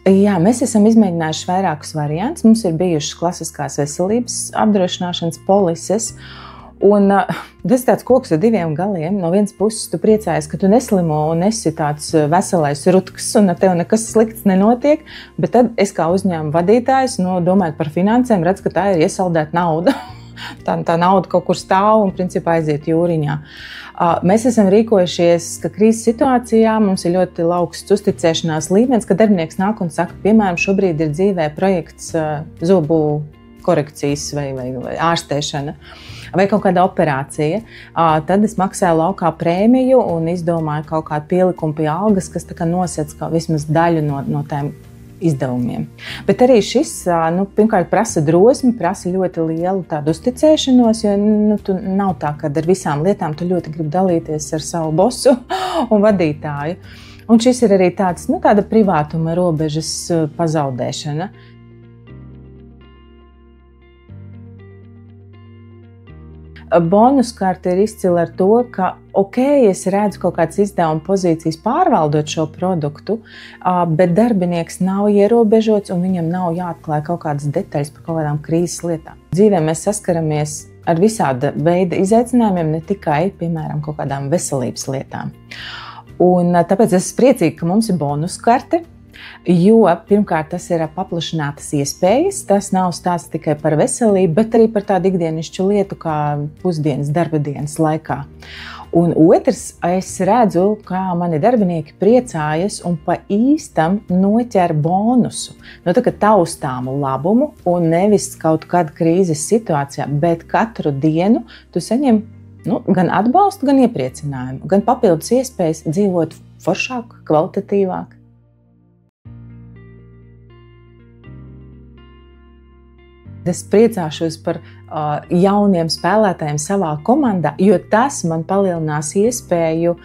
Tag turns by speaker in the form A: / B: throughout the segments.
A: Jā, mēs esam izmēģinājuši vairākus variantus. Mums ir bijušas klasiskās veselības apdrošināšanas polises. Un tas ir tāds koks ar diviem galiem. No vienas puses tu priecājies, ka tu neslimo un esi tāds veselais rutks un ar tev nekas slikts nenotiek. Bet tad es kā uzņēmuma vadītājs, domājot par finansēm, redzu, ka tā ir iesaldēta nauda. Tā nauda kaut kur stāv un principā aiziet jūriņā. Mēs esam rīkojušies, ka krīzes situācijā mums ir ļoti augsts uzticēšanās līmenis, ka darbinieks nāk un saka, piemēram, šobrīd ir dzīvē projekts zobu korekcijas vai ārstēšana vai kaut kāda operācija. Tad es maksāju laukā prēmiju un izdomāju kaut kādu pielikumu pie algas, kas tā kā nosec vismaz daļu no tām izdevumiem. Bet arī šis, pirmkārt, prasa drosmi, prasa ļoti lielu tādu uzticēšanos, jo tu nav tā, ka ar visām lietām tu ļoti gribi dalīties ar savu bosu un vadītāju. Un šis ir arī tāda privātuma robežas pazaudēšana. Bonuskarte ir izcila ar to, ka es redzu kaut kādas izdevuma pozīcijas pārvaldot šo produktu, bet darbinieks nav ierobežots un viņam nav jāatklāj kaut kādas detaļas par kaut kādām krīzes lietām. Dzīvē mēs saskaramies ar visāda veida izaicinājumiem, ne tikai, piemēram, kaut kādām veselības lietām. Un tāpēc es esmu priecīga, ka mums ir bonuskarte. Jo, pirmkārt, tas ir paplašinātas iespējas. Tas nav stāsts tikai par veselību, bet arī par tādu ikdienišķu lietu kā pusdienas, darba dienas laikā. Un otrs, es redzu, kā mani darbinieki priecājas un pa īstam noķer bonusu. Tā kā taustāmu labumu un nevis kaut kādu krīzes situācijā, bet katru dienu tu saņem gan atbalstu, gan iepriecinājumu, gan papildus iespējas dzīvot foršāk, kvalitatīvāk. Es priecāšos par jauniem spēlētājiem savā komandā, jo tas man palielinās iespēju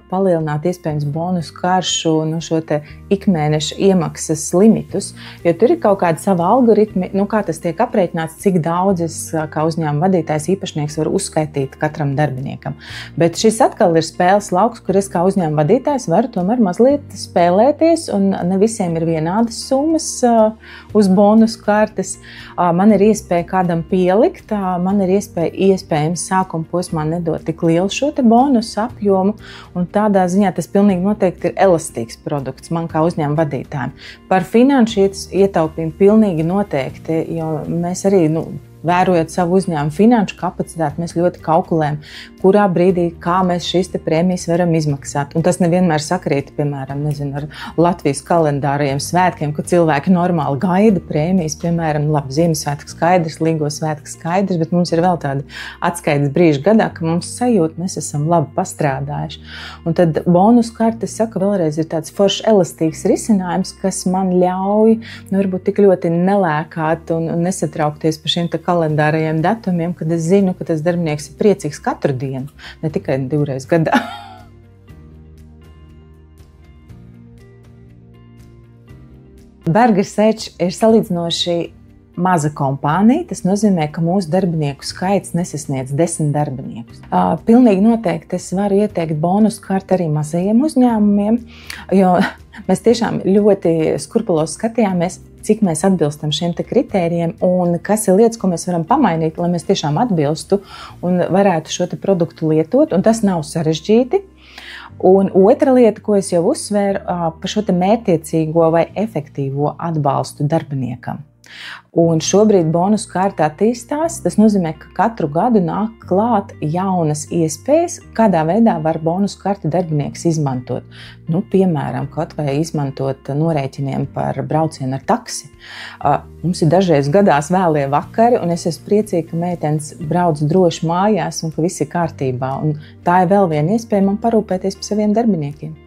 A: palielināt iespējams bonusu karšu šo te ikmēneša iemaksas limitus, jo tur ir kaut kādi savi algoritmi, kā tas tiek aprēķināts, cik daudz es kā uzņēmuma vadītājs īpašnieks varu uzskaitīt katram darbiniekam. Bet šis atkal ir spēles lauks, kur es kā uzņēmuma vadītājs varu tomēr mazliet spēlēties, un ne visiem ir vienādas summas uz bonusu kartes. Man ir iespēja kādam pielikt, man ir iespējams sākuma posmā nedot tik lielu šo te bonusu apjomu, un tādā ziņā tas pilnīgi noteikti ir elastīgs produkts man kā uzņēmuma vadītājiem. Par finanšu ietaupījumu pilnīgi noteikti, jo mēs arī, vērojot savu uzņēmumu finanšu kapacitāti, mēs ļoti kalkulējam, kurā brīdī, kā mēs šīs te prēmijas varam izmaksāt. Un tas nevienmēr sakrīt, piemēram, ar Latvijas kalendārajiem svētkiem, kad cilvēki normāli gaida prēmijas, piemēram, Ziemassvētku skaidrs, Līgo svētku skaidrs, bet mums ir vēl tādi atskaites brīži gadā, ka mums sajūt, mēs esam labi pastrādājuši. Un tad bonusu karte, es saku, vēlreiz ir tāds foršs elastīgs risinājums, kas man ļauj, varbūt tik ļoti nelēkāt un nesatraukties par šiem kalendārajiem datumiem, kad es zinu, ka tas darbinieks ir priecīgs katru dienu, ne tikai 2 reizes gadā. Burger Search ir salīdzinoši maza kompānija. Tas nozīmē, ka mūsu darbinieku skaits nesasniedz 10 darbiniekus. Pilnīgi noteikti es varu ieteikt bonusu karti arī mazajiem uzņēmumiem, jo mēs tiešām ļoti skrupulosi skatījāmies, cik mēs atbilstam šiem te kritērijiem un kas ir lietas, ko mēs varam pamainīt, lai mēs tiešām atbilstu un varētu šo te produktu lietot, un tas nav sarežģīti. Un otra lieta, ko es jau uzsvēru, par šo te mērķtiecīgo vai efektīvo atbalstu darbiniekam. Un šobrīd bonusu kārta attīstās. Tas nozīmē, ka katru gadu nāk klāt jaunas iespējas, kādā veidā var bonusu karti darbinieks izmantot. Piemēram, kaut vai izmantot norēķiniem par braucienu ar taksi. Mums ir dažreiz gadās vēlie vakari, un es esmu priecīga, ka meitenes brauc droši mājās un ka viss ir kārtībā. Un tā ir vēl viena iespēja man parūpēties par saviem darbiniekiem.